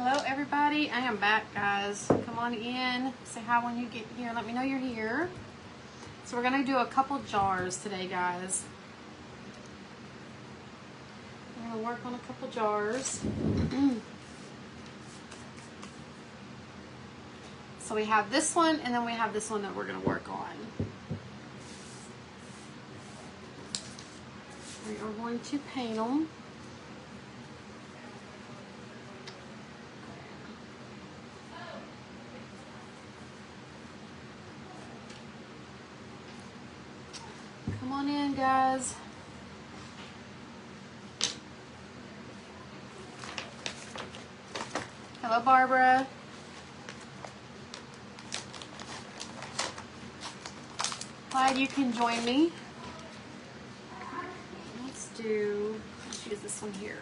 Hello everybody, I am back, guys. Come on in, say hi when you get here, let me know you're here. So we're gonna do a couple jars today, guys. We're gonna work on a couple jars. So we have this one, and then we have this one that we're gonna work on. We are going to paint them. Come on in, guys. Hello, Barbara. Glad you can join me. Let's use this one here.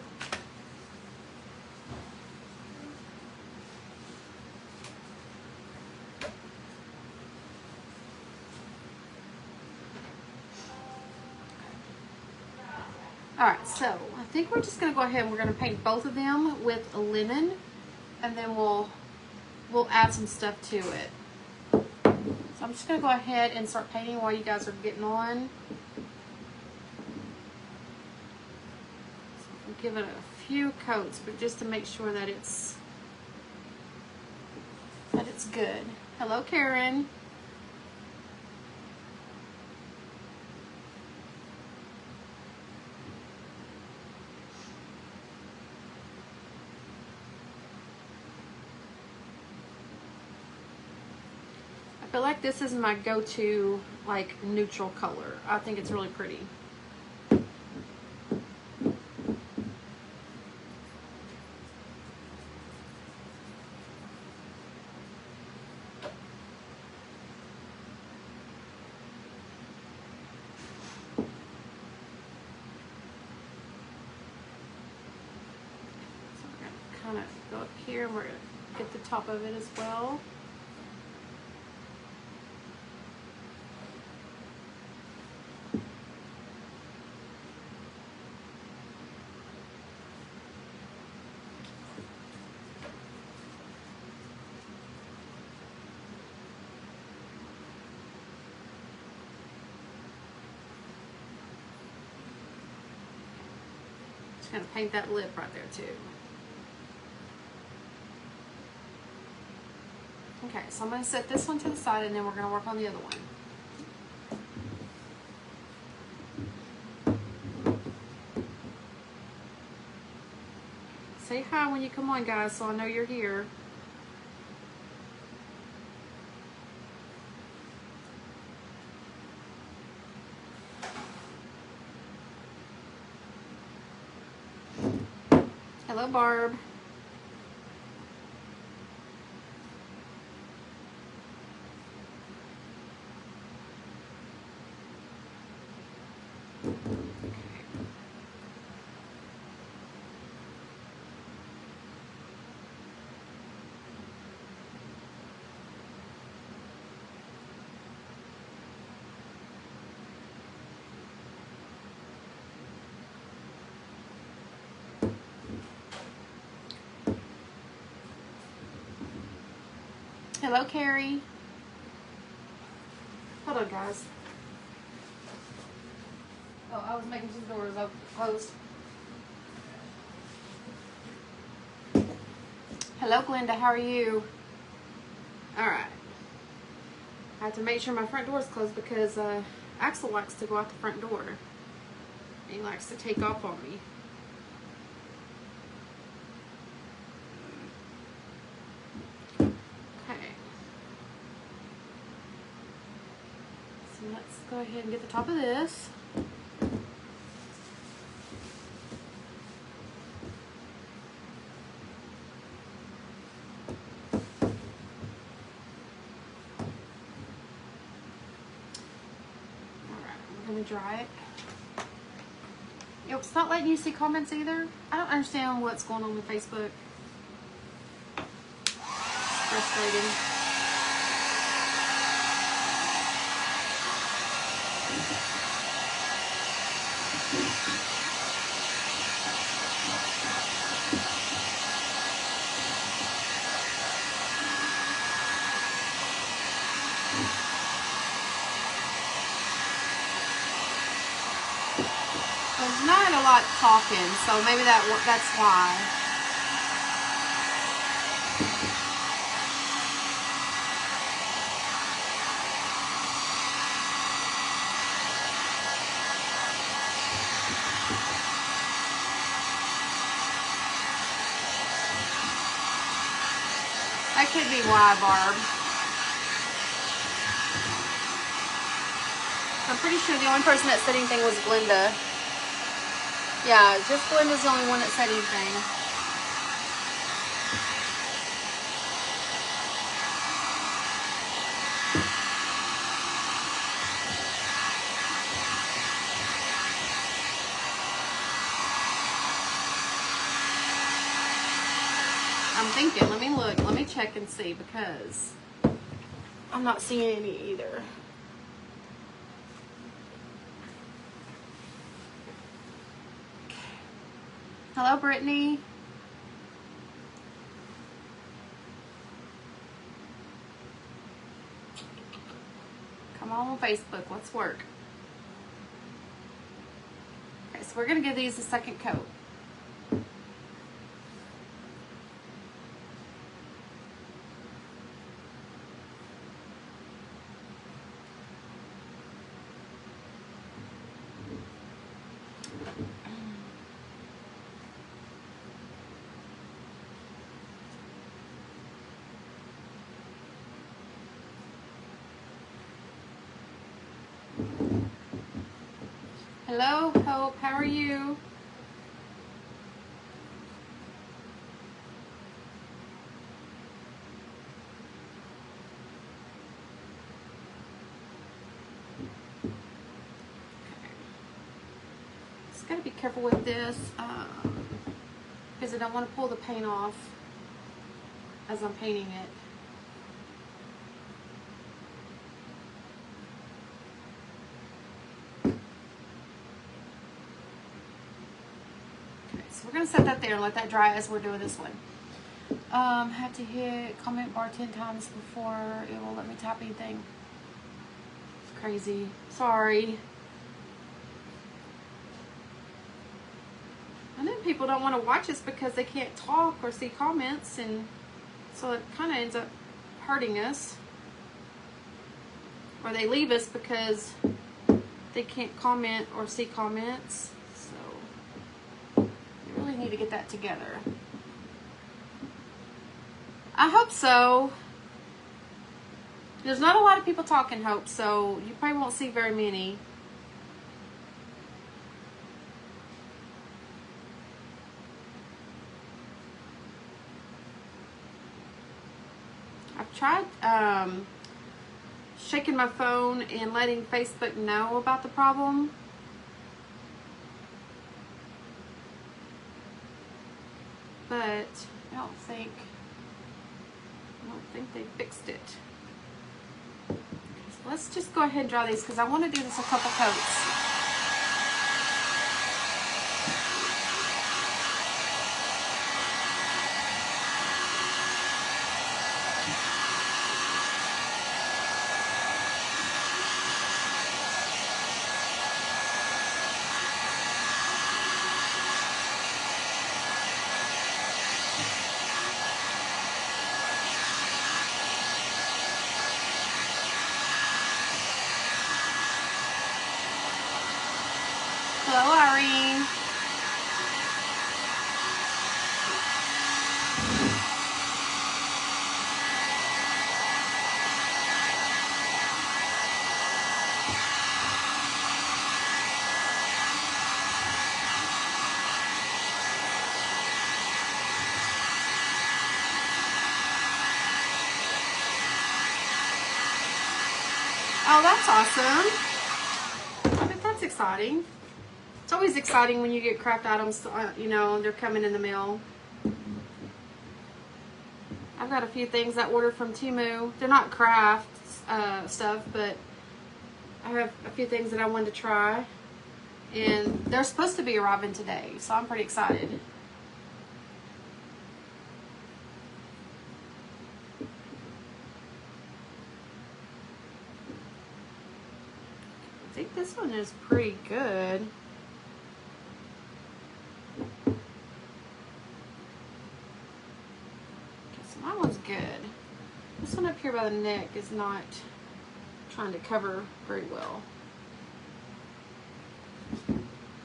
Alright, so I think we're just going to go ahead and we're going to paint both of them with a lemon, and then we'll add some stuff to it. So I'm just going to go ahead and start painting while you guys are getting on. So I'll give it a few coats, but just to make sure that it's good. Hello, Karen. I feel like this is my go-to, like, neutral color. I think it's really pretty. So we're gonna kind of go up here and we're gonna get the top of it as well. Gonna paint that lip right there too. Okay, so I'm gonna set this one to the side and then we're gonna work on the other one. Say hi when you come on, guys, so I know you're here. Hello, Barb. Hello, Carrie. Hold on, guys. Oh, I was making some doors closed. Hello, Glenda. How are you? All right. I have to make sure my front door is closed because Axel likes to go out the front door. He likes to take off on me. Let's go ahead and get the top of this. Alright, we're going to dry it. It's not letting you see comments either. I don't understand what's going on with Facebook. It's frustrating. had a lot talking, so maybe that's why. That could be why, Barb. I'm pretty sure the only person that said anything was Glenda. Yeah, just Glenda's the only one that said anything. I'm thinking, let me look, let me check and see, because I'm not seeing any either. Hello, Brittany. Come on Facebook, let's work. Okay, so we're gonna give these a second coat. Hello, Hope, how are you? Just gotta be careful with this because I don't want to pull the paint off as I'm painting it. So we're going to set that there and let that dry as we're doing this one. Have to hit comment bar 10 times before it will let me type anything. It's crazy. Sorry. And then people don't want to watch us because they can't talk or see comments, and so it kind of ends up hurting us. Or they leave us because they can't comment or see comments. Really need to get that together. I hope so. There's not a lot of people talking, Hope, so you probably won't see very many. I've tried shaking my phone and letting Facebook know about the problem. But I don't think they fixed it. Okay, so let's just go ahead and dry these because I want to do this a couple coats. Hello, Irene. Oh, that's awesome. I bet that's exciting. It's always exciting when you get craft items, you know, they're coming in the mail. I've got a few things I ordered from Temu. They're not craft stuff, but I have a few things that I wanted to try. And they're supposed to be arriving today, so I'm pretty excited. I think this one is pretty good. That one's good. This one up here by the neck is not trying to cover very well.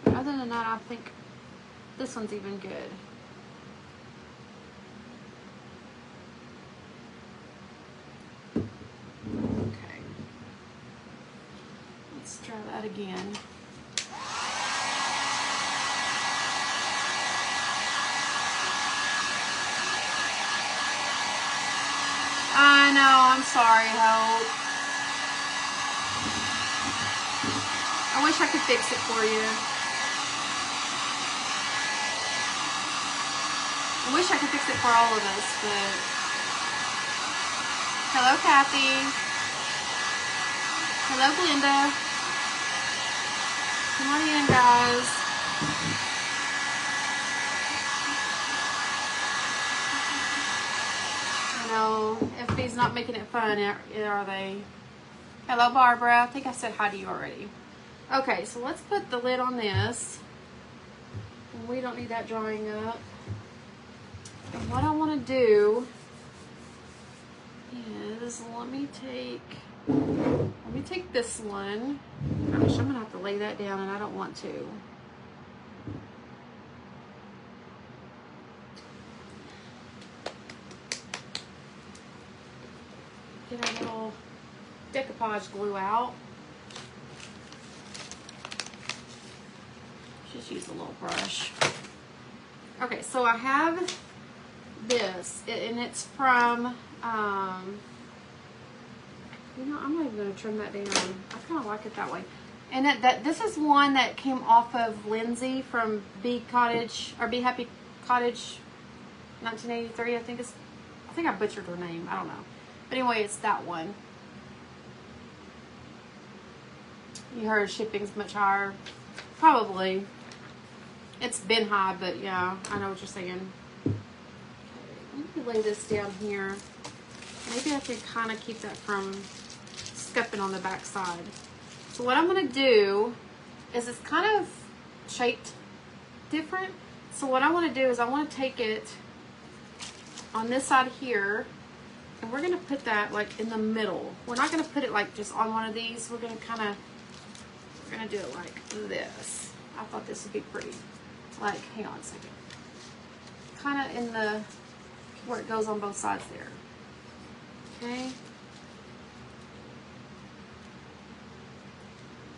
But other than that, I think this one's even good. Okay. Let's try that again. I know, I'm sorry, Hope. I wish I could fix it for you. I wish I could fix it for all of us, but... Hello, Kathy. Hello, Glenda. Come on in, guys. I know, FB's not making it fun, are they? Hello, Barbara. I think I said hi to you already. Okay, so let's put the lid on this. We don't need that drying up. And what I want to do is let me take this one. Gosh, I'm gonna have to lay that down, and I don't want to. Get our little decoupage glue out. Just use a little brush. Okay, so I have this, and it's from, you know, I'm not even going to trim that down. I kind of like it that way. And this is one that came off of Lindsay from Be Cottage, or Be Happy Cottage 1983, I think I butchered her name. I don't know. But anyway, it's that one. You heard shipping's much higher. Probably. It's been high, but yeah, I know what you're saying. Okay, let me lay this down here. Maybe I can kind of keep that from scuffing on the back side. So what I'm going to do is it's kind of shaped different. So what I want to do is I want to take it on this side here, and we're going to put that like in the middle. We're not going to put it like just on one of these. We're going to do it like this. I thought this would be pretty. Like, hang on a second. Kind of in the, where it goes on both sides there. Okay.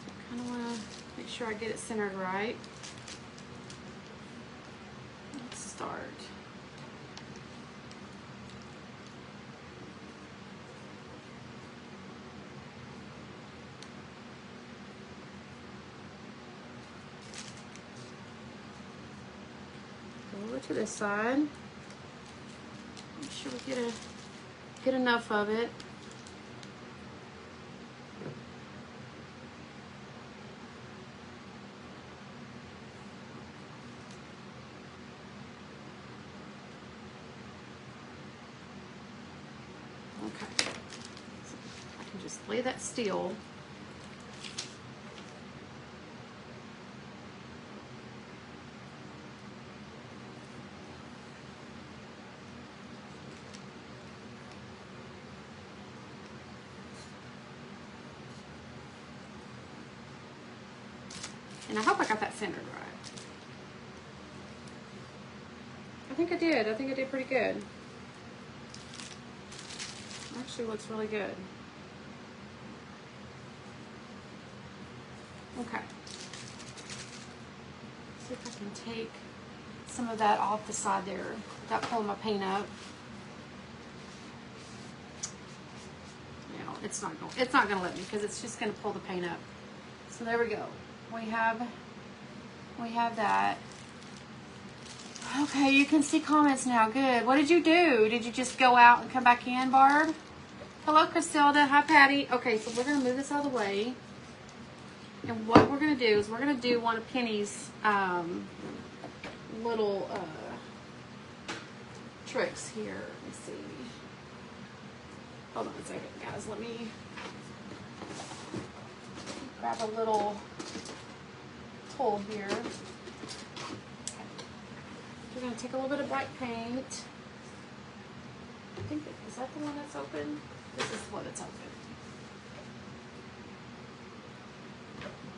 So I kind of want to make sure I get it centered right. Let's start. Over to this side. Make sure we get enough of it. Okay. So I can just lay that steel. And I hope I got that centered right. I think I did. I think I did pretty good. Actually looks really good. Okay. See if I can take some of that off the side there without pulling my paint up. No, it's not going to let me because it's just going to pull the paint up. So there we go. We have that. Okay, you can see comments now. Good. What did you do? Did you just go out and come back in, Barb? Hello, Christilda. Hi, Patty. Okay, so we're going to move this out of the way. And what we're going to do is we're going to do one of Penny's little tricks here. Let me see. Hold on a second, guys. Let me grab a little tool here. We're going to take a little bit of black paint. think is that the one that's open? This is the one that's open.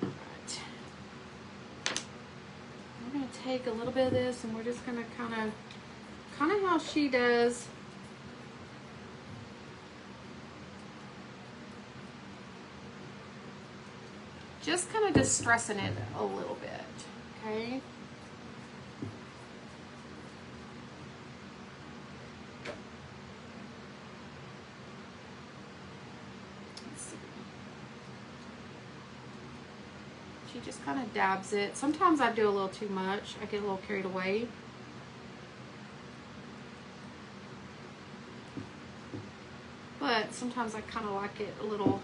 Alright. We're gonna take a little bit of this and we're just gonna kinda how she does. Just kind of distressing it a little bit, okay? Let's see. She just kind of dabs it. Sometimes I do a little too much. I get a little carried away. But sometimes I kind of like it a little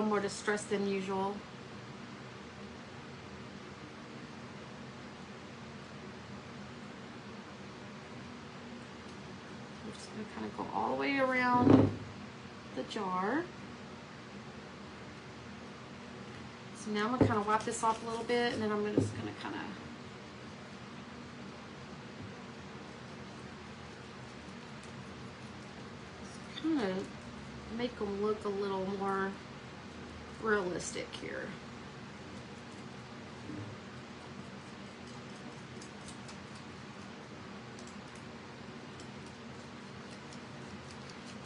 more distressed than usual. I'm just going to kind of go all the way around the jar. So now I'm going to kind of wipe this off a little bit, and then I'm just going to kind of make them look a little more realistic here.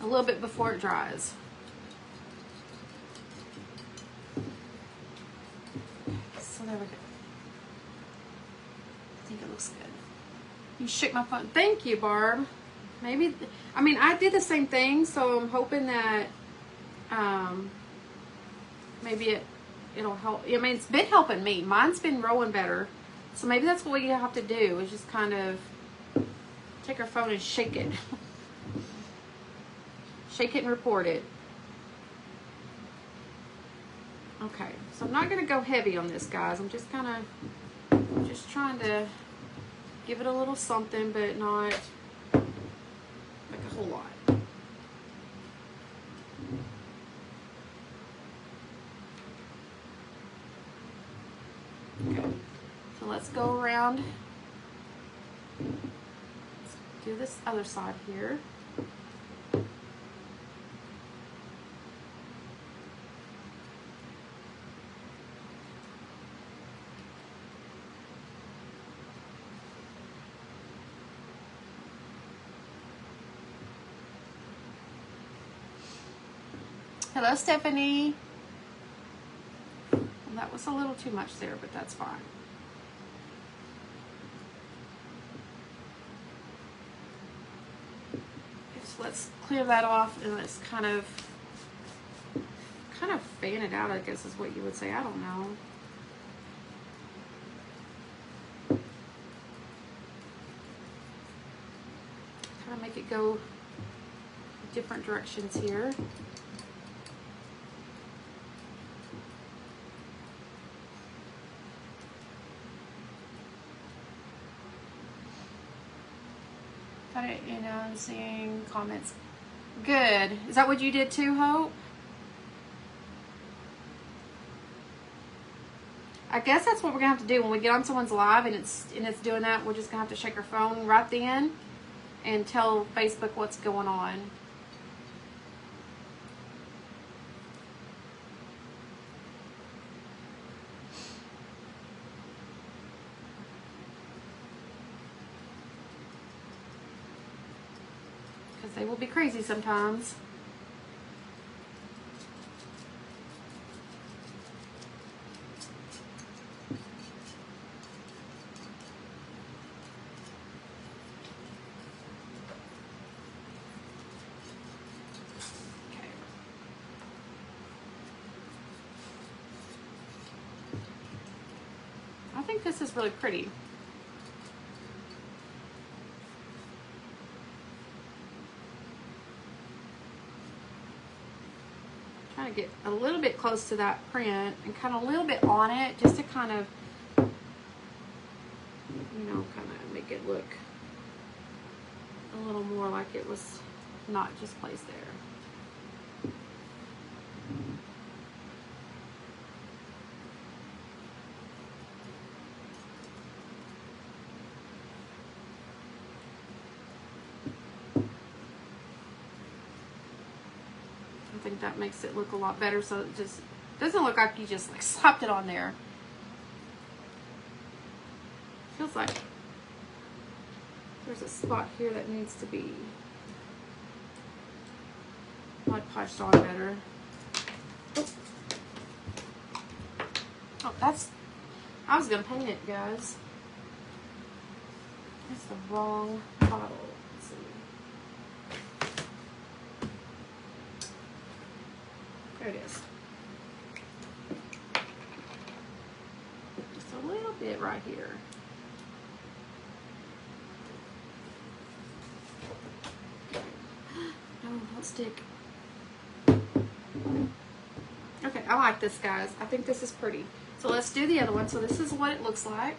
A little bit before it dries. So there we go. I think it looks good. You shook my phone. Thank you, Barb. Maybe, I mean, I did the same thing, so I'm hoping that maybe it'll help. I mean, it's been helping me. Mine's been rolling better. So maybe that's what we have to do, is just kind of take our phone and shake it. Shake it and report it. Okay, so I'm not going to go heavy on this, guys. I'm just kind of just trying to give it a little something, but not like a whole lot. Okay, so let's go around. Let's do this other side here. Hello, Stephanie. Well, that was a little too much there, but that's fine. So let's clear that off and let's kind of fan it out, I guess is what you would say. I don't know. Kind of make it go different directions here. You know, I'm seeing comments. Good. Is that what you did too, Hope? I guess that's what we're gonna have to do when we get on someone's live and it's doing that. We're just gonna have to shake our phone right then and tell Facebook what's going on. They will be crazy sometimes. Okay. I think this is really pretty. Trying to get a little bit close to that print and kind of a little bit on it, just to kind of, you know, kind of make it look a little more like it was not just placed there. think that makes it look a lot better, so it just doesn't look like you just like slapped it on there. Feels like there's a spot here that needs to be Mod Podged on better. Oh, that's, I was gonna paint it, guys. That's the wrong bottle. Let's see. There it is. Just a little bit right here. No, don't stick. Okay, I like this, guys. I think this is pretty. So let's do the other one. So this is what it looks like.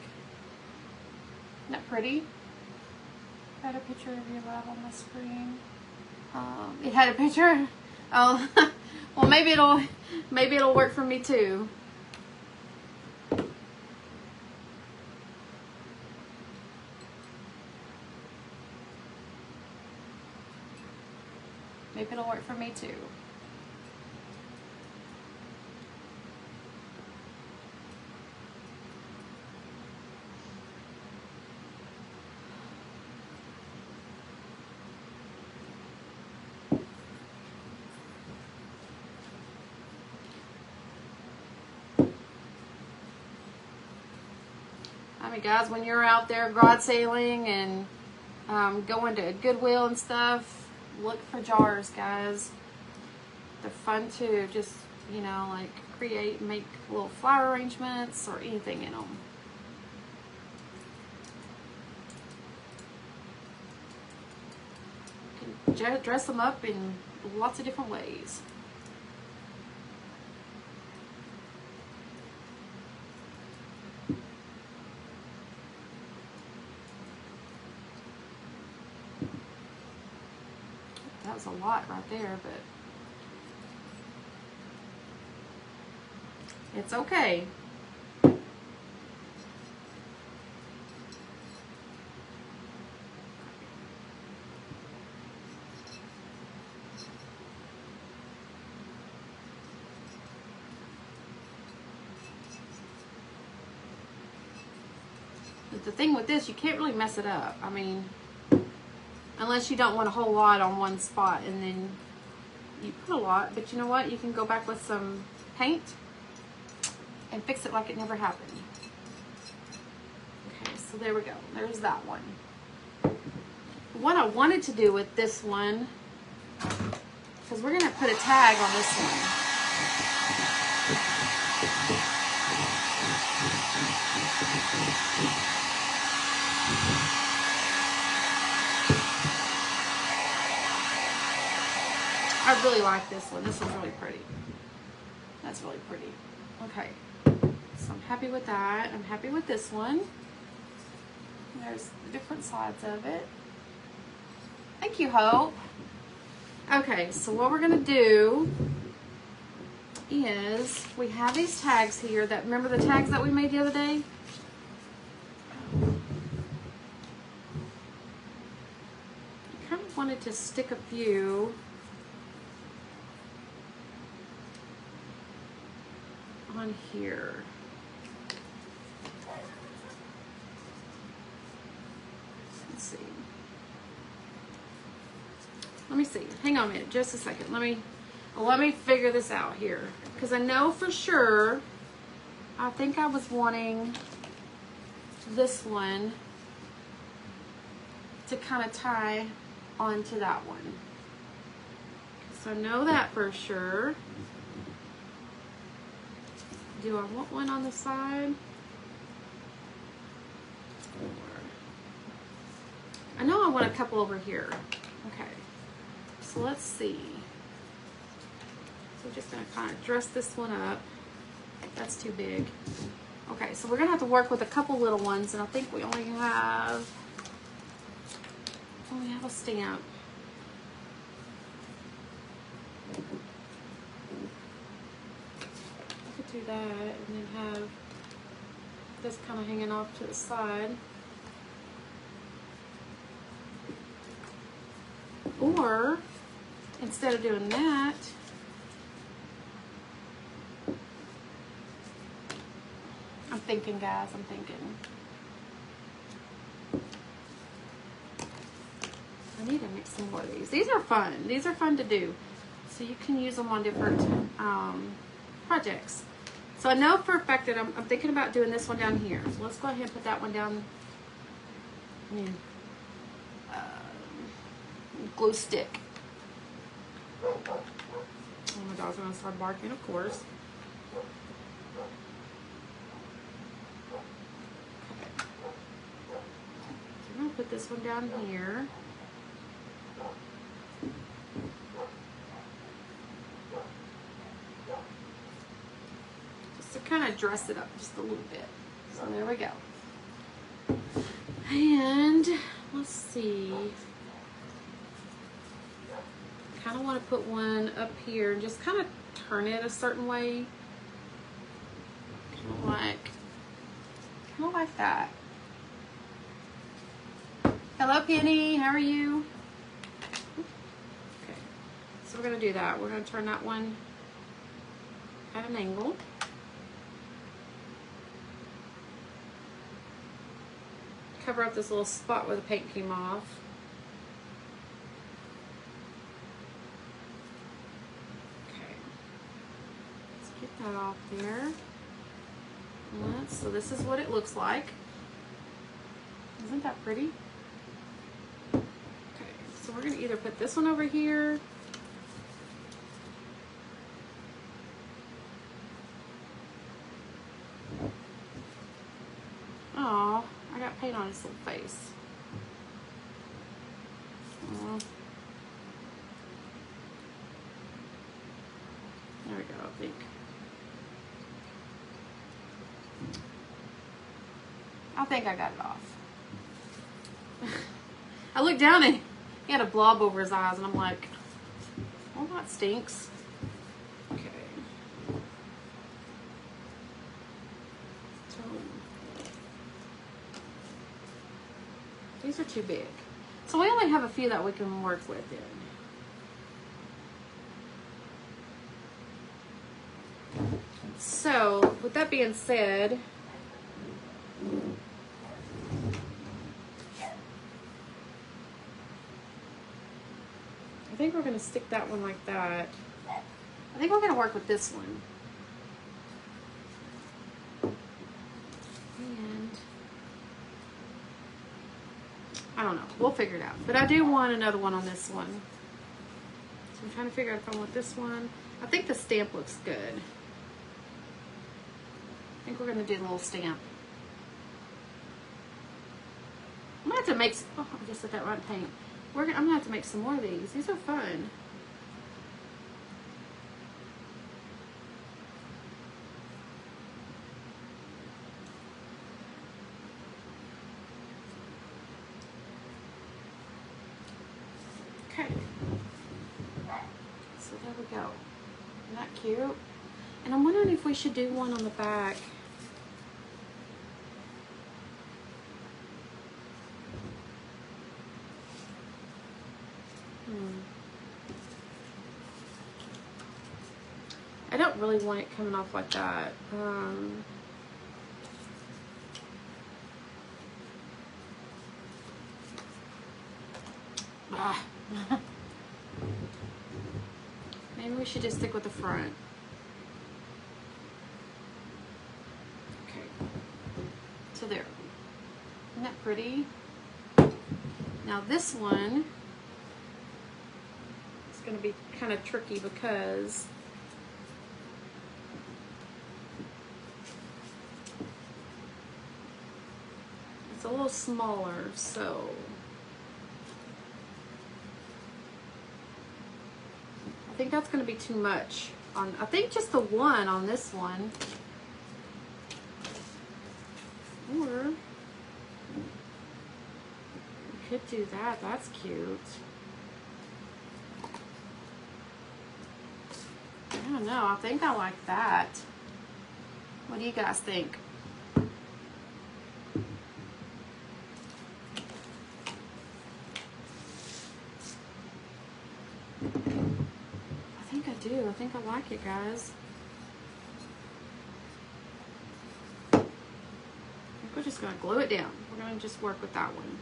Isn't that pretty? I had a picture of your lab on the screen. It had a picture. Oh, well, maybe it'll work for me too. Maybe it'll work for me too. I mean, guys, when you're out there garage sailing and going to Goodwill and stuff, look for jars, guys. They're fun too. Just, you know, like create, make little flower arrangements or anything in them. You can dress them up in lots of different ways. That was a lot right there, but it's okay. But the thing with this, you can't really mess it up. I mean, unless you don't want a whole lot on one spot, and then you put a lot. But you know what? You can go back with some paint and fix it like it never happened. Okay, so there we go. There's that one. What I wanted to do with this one, because we're going to put a tag on this one. I really like this one. This one's really pretty. That's really pretty. Okay. So I'm happy with that. I'm happy with this one. There's the different sides of it. Thank you, Hope. Okay, so what we're going to do is we have these tags here that, remember the tags that we made the other day? I kind of wanted to stick a few on here. Let's see. Let me see. Hang on a minute, just a second. Let me figure this out here, because I know for sure. I think I was wanting this one to kind of tie onto that one. So I know that for sure. Do I want one on the side? I know I want a couple over here. Okay, so let's see. So we're just gonna kind of dress this one up. That's too big. Okay, so we're gonna have to work with a couple little ones, and I think we only have a stamp. Do that and then have this kind of hanging off to the side. Or instead of doing that, thinking, guys. I'm thinking. I need to mix some more of these. These are fun. These are fun to do. So you can use them on different projects. So I know for a fact that I'm thinking about doing this one down here. So let's go ahead and put that one down. Glue stick. Oh, my dog's gonna start barking, of course. Okay. So I'm gonna put this one down here. Just to kind of dress it up just a little bit. So there we go. And let's see. I kind of want to put one up here and just kind of turn it a certain way. Kind of like that. Hello, Penny. How are you? Okay. So we're going to do that. We're going to turn that one at an angle. Cover up this little spot where the paint came off. That off there. So this is what it looks like. Isn't that pretty? Okay, so we're gonna either put this one over here. Oh, I got paint on his little face. There we go, I think. I think I got it off. I looked down and he had a blob over his eyes, and I'm like, well, that stinks. Okay. So, these are too big. So we only have a few that we can work with then. So, with that being said, I think we're going to stick that one like that. I think we're going to work with this one. And I don't know. We'll figure it out. But I do want another one on this one. So I'm trying to figure out if I want this one. I think the stamp looks good. I think we're going to do the little stamp. I'm going to have to make, oh, I just set that right paint. I'm going to have to make some more of these. These are fun. Okay. So there we go. Isn't that cute? And I'm wondering if we should do one on the back. I don't really want it coming off like that. Maybe we should just stick with the front. Okay. So there. Isn't that pretty? Now this one is going to be kind of tricky because it's a little smaller, so I think that's going to be too much on, I think just the one on this one. Or we could do that. That's cute. I don't know. I think I like that. What do you guys think? I think I like it, guys. just going to glue it down. We're going to just work with that one.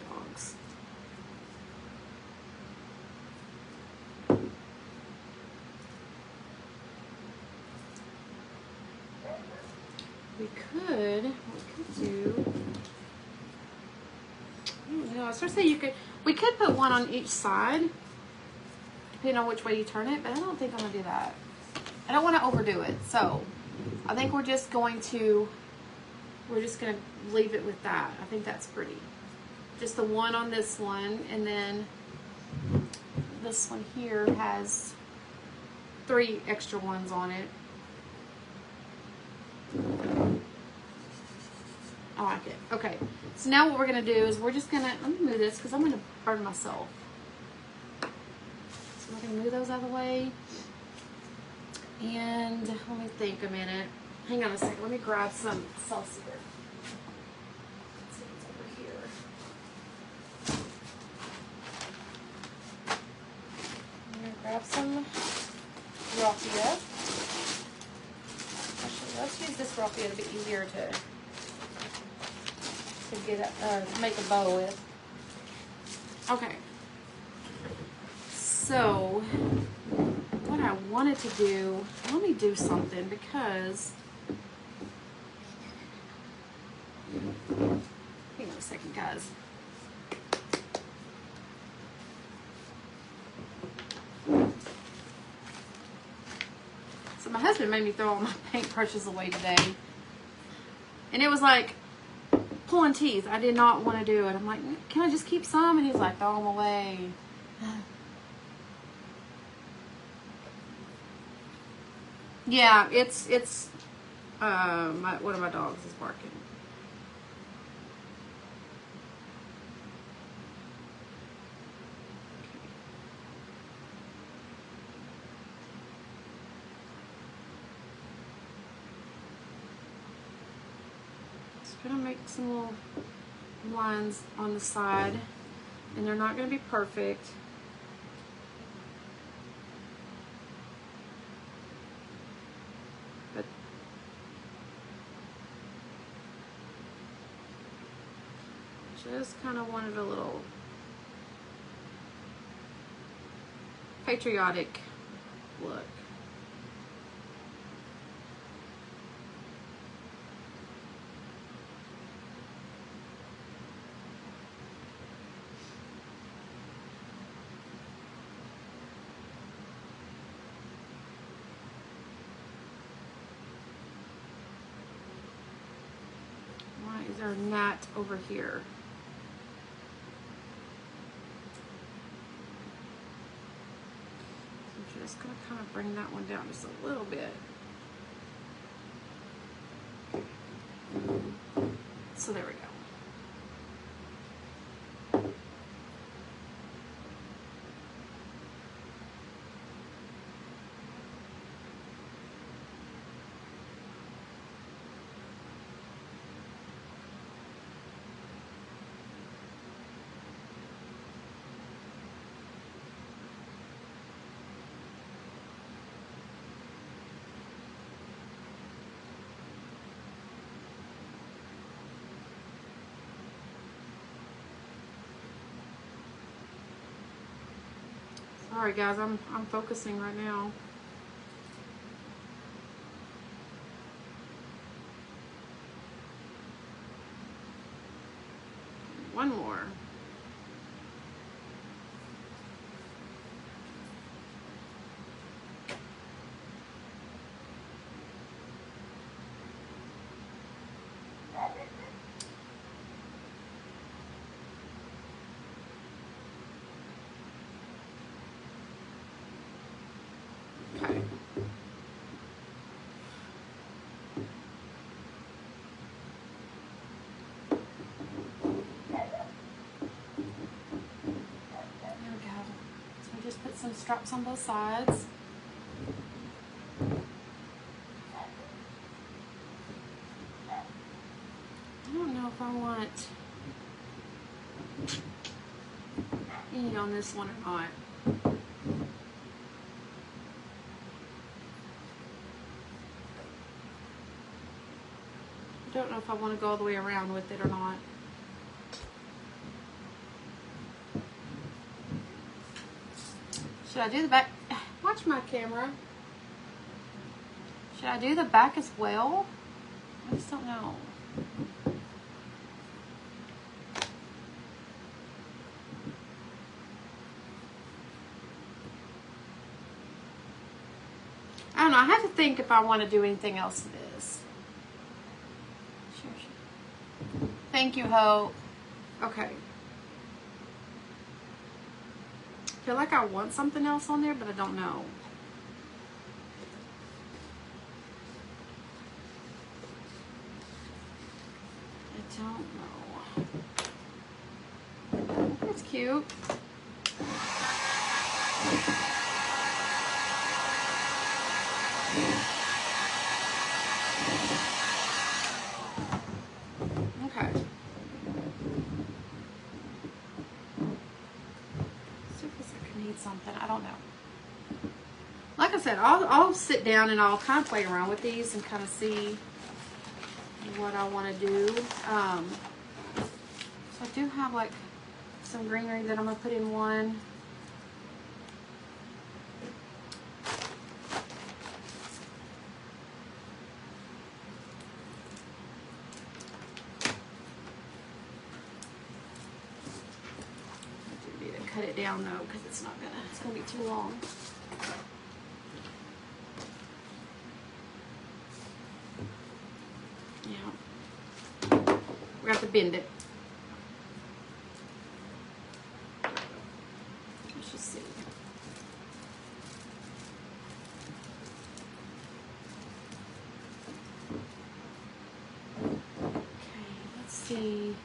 Dogs. We could do, you know, I was gonna say we could put one on each side, depending on which way you turn it, but I don't think I'm gonna do that. I don't want to overdo it, so I think we're just gonna leave it with that. I think that's pretty. Just the one on this one, and then this one here has 3 extra ones on it. I like it. Okay, so now what we're gonna do is we're just gonna, let me move this because I'm gonna burn myself. So we're gonna move those out of the way. And let me think a minute. Hang on a second, let me grab some sauce here. Let's see what's over here. I'm gonna grab some raffia. Actually, let's use this raffia to be easier to get make a bow with. Okay. So what I wanted to do, let me do something because, hang on a second, guys. So my husband made me throw all my paintbrushes away today, and it was like pulling teeth. I did not want to do it. I'm like, can I just keep some? And he's like, throw them away. Yeah, it's one of my dogs is barking. Gonna make some little lines on the side, and they're not gonna be perfect. But just kind of wanted a little patriotic look. Is there a gnat over here? I'm just going to kind of bring that one down just a little bit. So there we go. Sorry guys, I'm focusing right now. One more. Okay. Just put some straps on both sides. any on this one or not. I don't know if I want to go all the way around with it or not. Should I do the back? Watch my camera. Should I do the back as well? I just don't know. I don't know. I have to think if I want to do anything else to this. Sure. Thank you, Hope. Okay. I feel like I want something else on there, but I don't know. I don't know. That's cute. Okay. Surface I could need something. I don't know. Like I said, I'll sit down and I'll kind of play around with these and kind of see what I want to do. So I do have like some greenery that I'm going to put in one. I do need to cut it down though because it's going to be too long. Yeah. We have to bend it. Let's just see. Okay, let's see.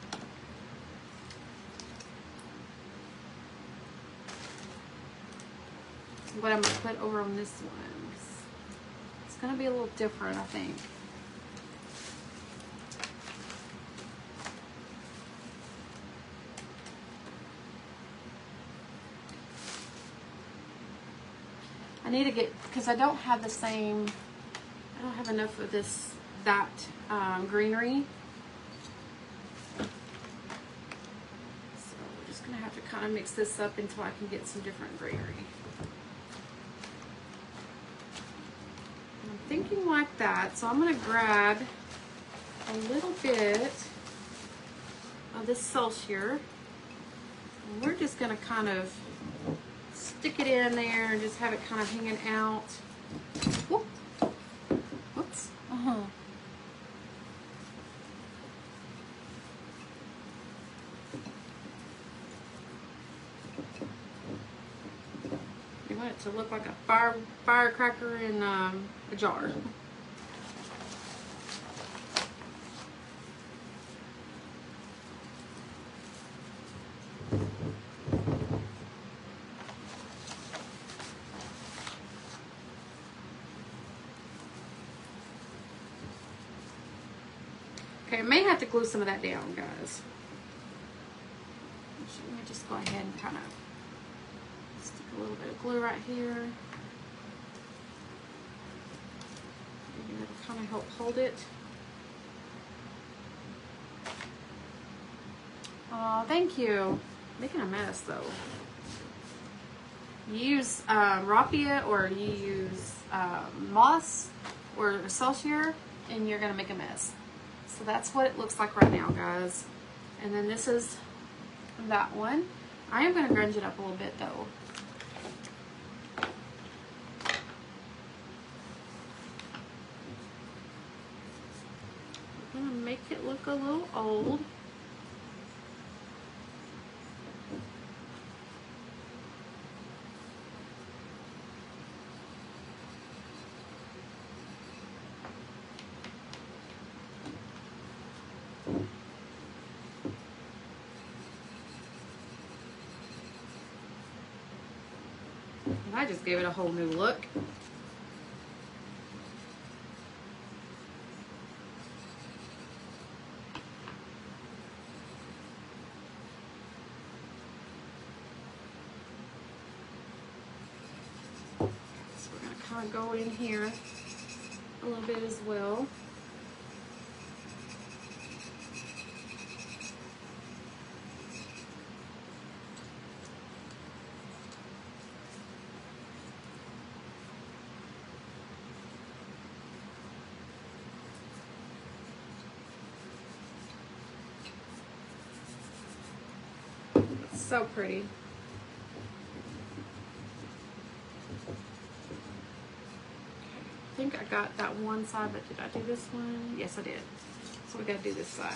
What I'm going to put over on this one. It's going to be a little different, I think. I need to get, because I don't have the same, I don't have enough of that greenery. So we're just going to have to kind of mix this up until I can get some different greenery. And I'm thinking like that, so I'm going to grab a little bit of this Celsius, and we're just going to kind of stick it in there and just have it kind of hanging out. Whoop. Whoops. You want it to look like a firecracker in a jar. Okay, I may have to glue some of that down, guys. Let me just go ahead and kind of stick a little bit of glue right here. Maybe that'll kind of help hold it. Oh, thank you. Making a mess though. You use raffia or you use moss or Celsius and you're gonna make a mess. So that's what it looks like right now, guys. And then this is that one. I am gonna grunge it up a little bit though. I'm gonna make it look a little old. I just gave it a whole new look. kind of go in here a little bit as well. It's so pretty. I think I got that one side, but did I do this one? Yes, I did. So we got to do this side.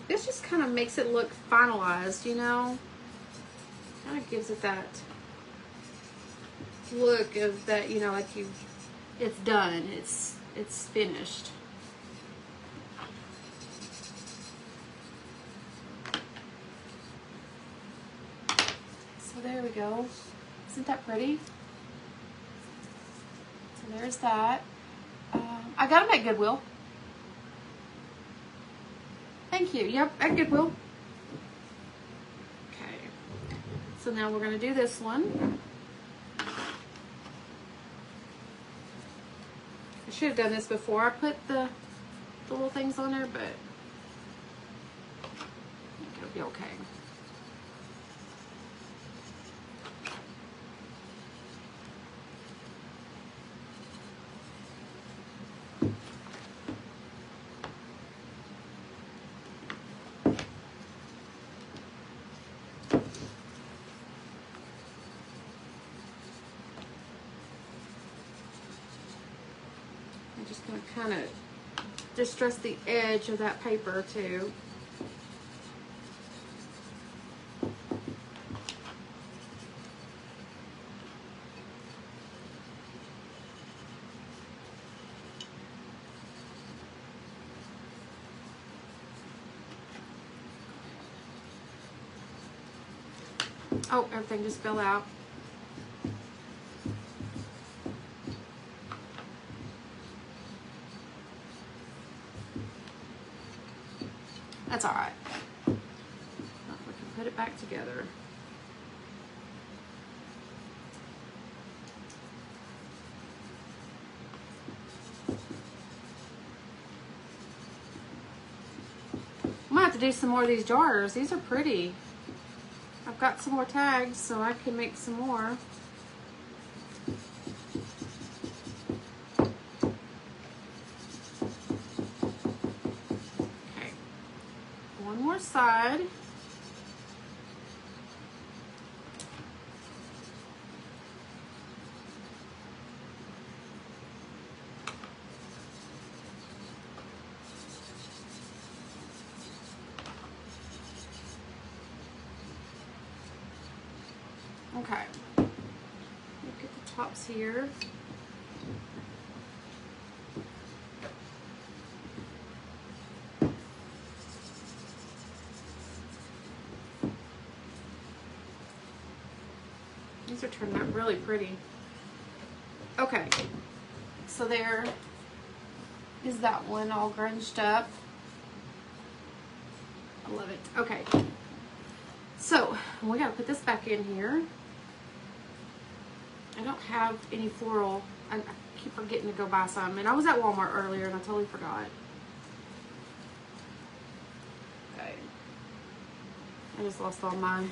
This just kind of makes it look finalized, you know? Kind of gives it that look of that, you know, like it's done. It's finished. So there we go. Isn't that pretty? So there's that. I got them at Goodwill. Thank you. Yep, at Goodwill. Okay. So now we're going to do this one. I should have done this before I put the little things on there, but I think it'll be okay. Just going to kind of distress the edge of that paper too. Oh, everything just fell out. That's all right. We can put it back together. I'm gonna have to do some more of these jars. These are pretty. I've got some more tags, so I can make some more. Side. Okay. Look at the tops here. These are turning out really pretty. Okay, so there is that one all grunged up. I love it. Okay, so we gotta put this back in here. I don't have any floral. I keep forgetting to go buy some, and I was at Walmart earlier and I totally forgot. Okay, I just lost all my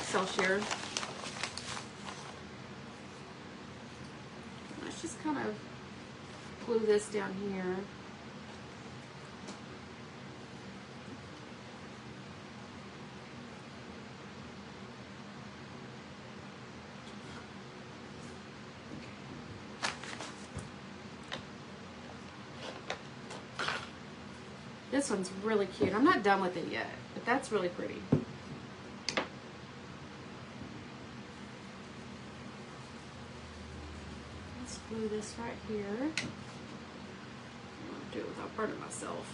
cell share. Let's just kind of glue this down here. This one's really cute. I'm not done with it yet, but that's really pretty. Let's glue this right here. I want to do it without burning myself.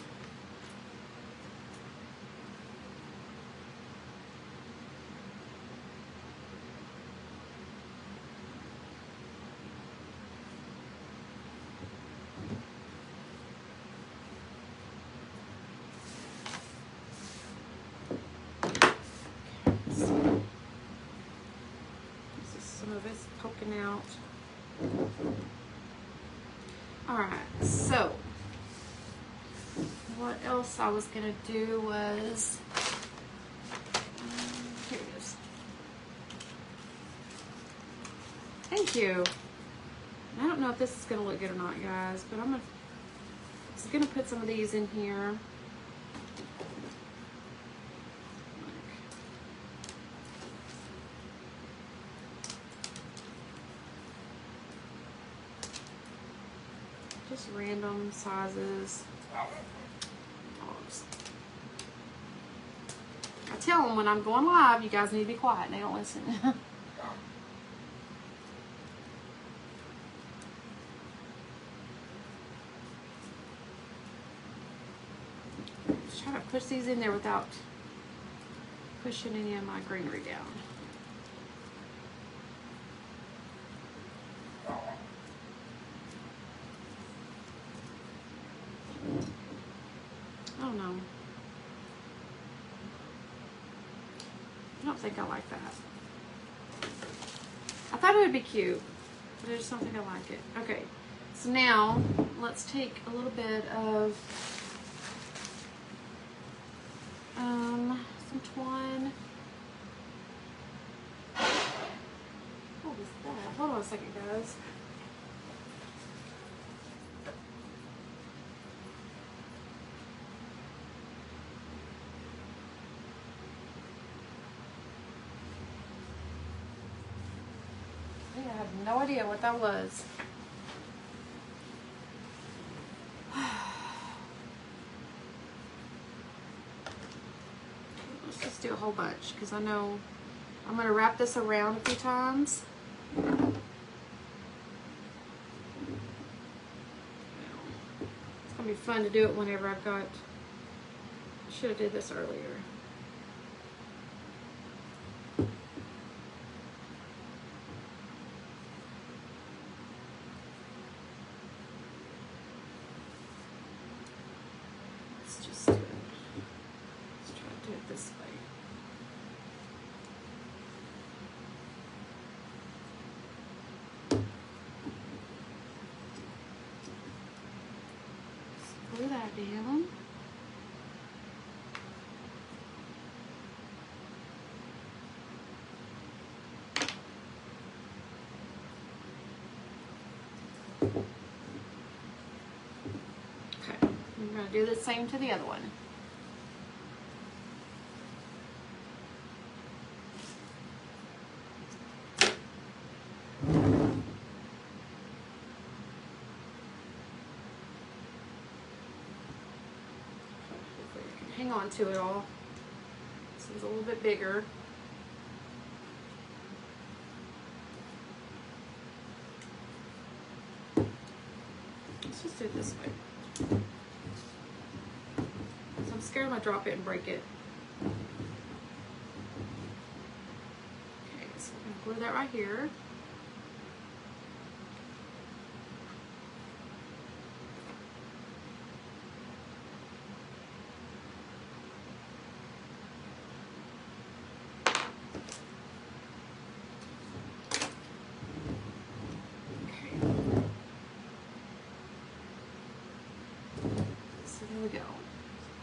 sticking out. All right, so what else I was gonna do was, here it is. Thank you. I don't know if this is gonna look good or not, guys, but I'm just gonna put some of these in here. Just random sizes. Dogs. I tell them when I'm going live, you guys need to be quiet, and they don't listen. Just try to push these in there without pushing any of my greenery down. I don't know. I don't think I like that. I thought it would be cute, but I just don't think I like it. Okay, so now let's take a little bit of some twine. What was that? Hold on a second, guys. I have no idea what that was. Let's just do a whole bunch because I know I'm going to wrap this around a few times. It's going to be fun to do it whenever I've got, should have did this earlier. Let's try to do it this way. Glue that down. Okay, I'm going to do the same to the other one. Hang on to it all. This is a little bit bigger. Let's just do it this way. So I'm scared I'm gonna drop it and break it. Okay, so I'm gonna glue that right here. There we go.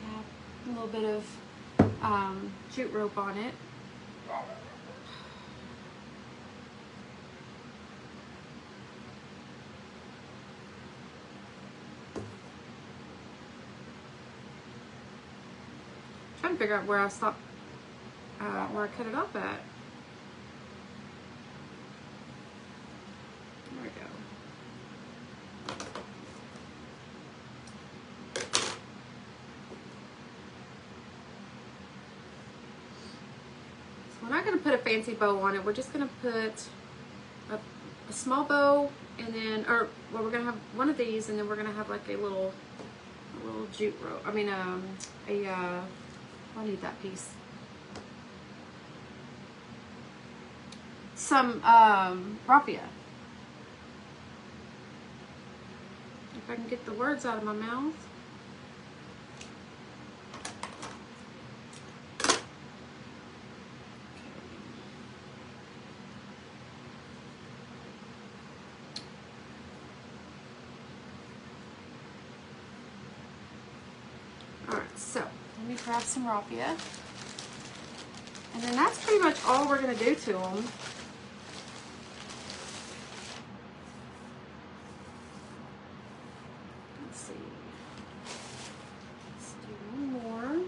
Have a little bit of jute rope on it. Trying to figure out where I stopped, where I cut it off at. There we go. We're not going to put a fancy bow on it. We're just going to put a small bow, and then, or well, we're going to have one of these, and then we're going to have like a little jute rope. I mean, I need that piece. Some raffia. If I can get the words out of my mouth. So let me grab some raffia. And then that's pretty much all we're going to do to them. Let's see. Let's do one more.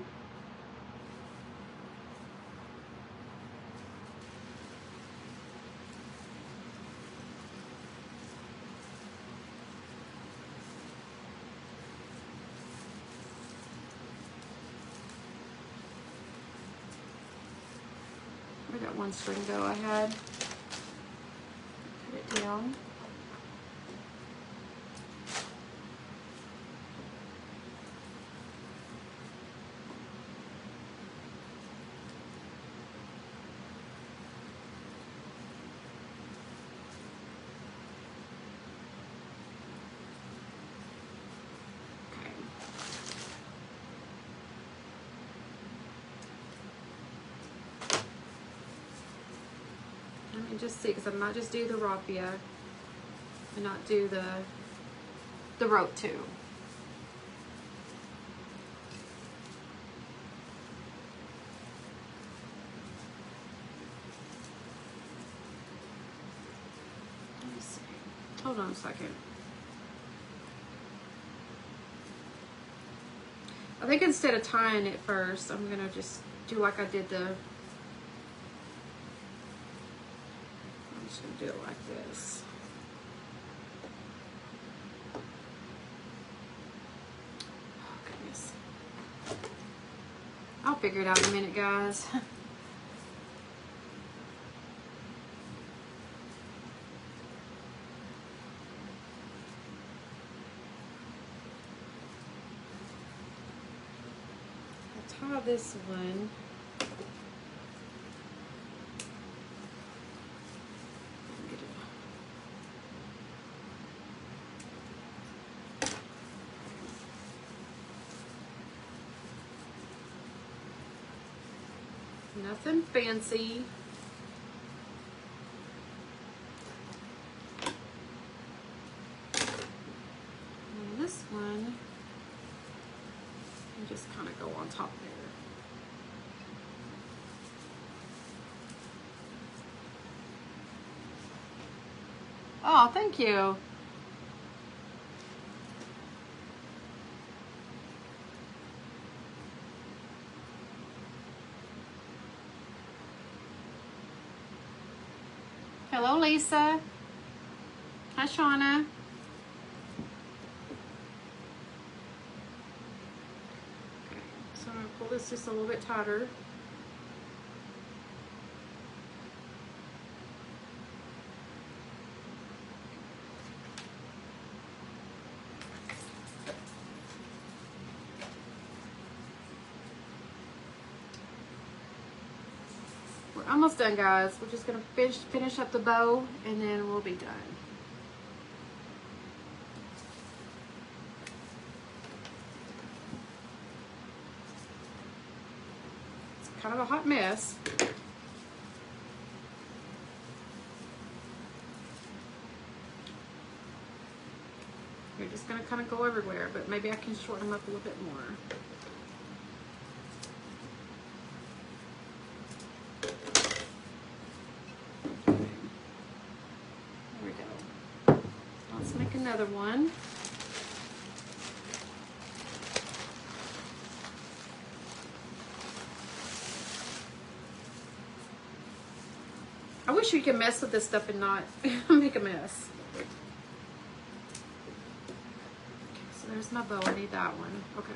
I got one string go ahead. Put it down. Let me just see, because I might just do the raffia and not do the rope too. Let me see. Hold on a second. I think instead of tying it first, I'm gonna just do like I did the. Do it like this. Oh goodness. I'll figure it out in a minute, guys. I'll tie this one. Nothing fancy. And this one, you just kind of go on top there. Oh, thank you. Hello, Lisa. Hi, Shauna. Okay, so I'm going to pull this just a little bit tighter. We're almost done, guys. We're just going to finish up the bow, and then we'll be done. It's kind of a hot mess. You're just going to kind of go everywhere, but maybe I can shorten them up a little bit more. Another one. I wish you could mess with this stuff and not make a mess. Okay, so there's my bow. I need that one. Okay.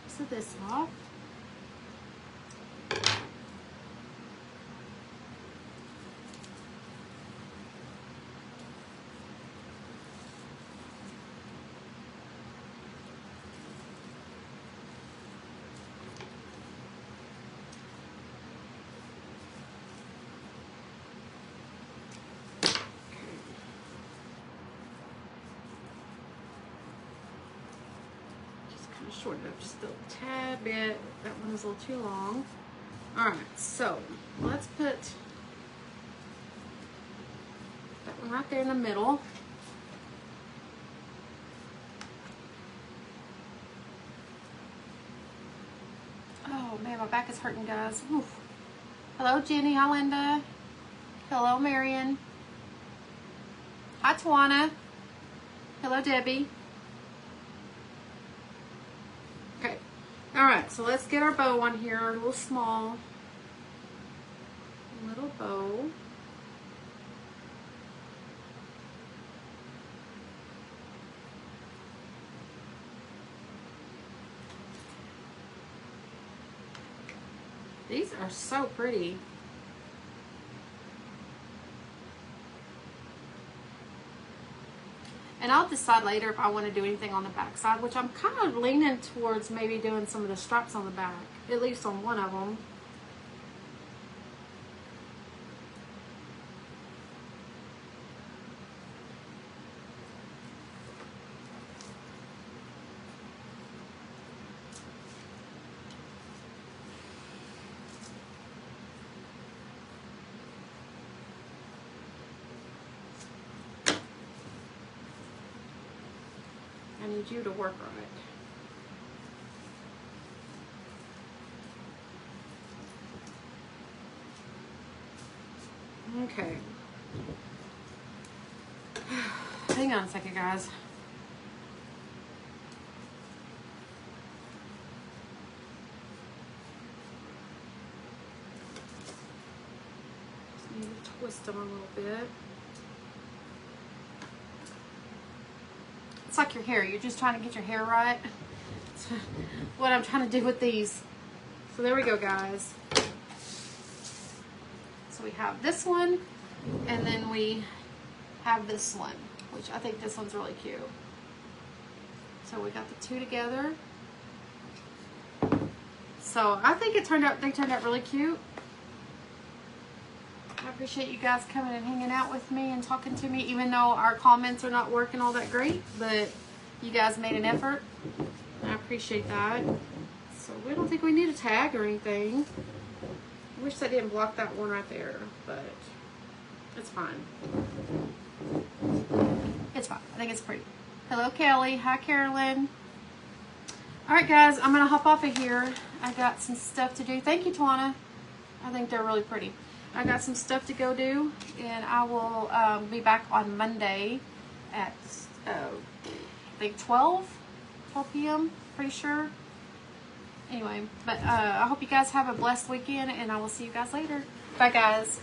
So this off. to shorten it up just a tad bit. That one is a little too long. All right, so let's put that one right there in the middle. Oh man, my back is hurting, guys. Oof. Hello, Jenny. Hi, Linda. Hello, Marion. Hi, Tawana. Hello, Debbie. Okay. All right, so let's get our bow on here. A little small. Little bow. These are so pretty. And I'll decide later if I want to do anything on the back side, which I'm kind of leaning towards maybe doing some of the straps on the back, at least on one of them. I need you to work on it. Okay. Hang on a second, guys. Just need to twist them a little bit. It's like your hair. You're just trying to get your hair right. That's what I'm trying to do with these. So there we go, guys. So we have this one, and then we have this one, which I think this one's really cute. So we got the two together. So I think they turned out really cute. I appreciate you guys coming and hanging out with me and talking to me, even though our comments are not working all that great, but you guys made an effort. I appreciate that. So we don't think we need a tag or anything. I wish I didn't block that one right there, but it's fine. It's fine. I think it's pretty. Hello, Kelly. Hi, Carolyn. All right, guys, I'm going to hop off of here. I got some stuff to do. Thank you, Tawana. I think they're really pretty. I got some stuff to go do, and I will be back on Monday at, I think 12 p.m., pretty sure. Anyway, but I hope you guys have a blessed weekend, and I will see you guys later. Bye, guys.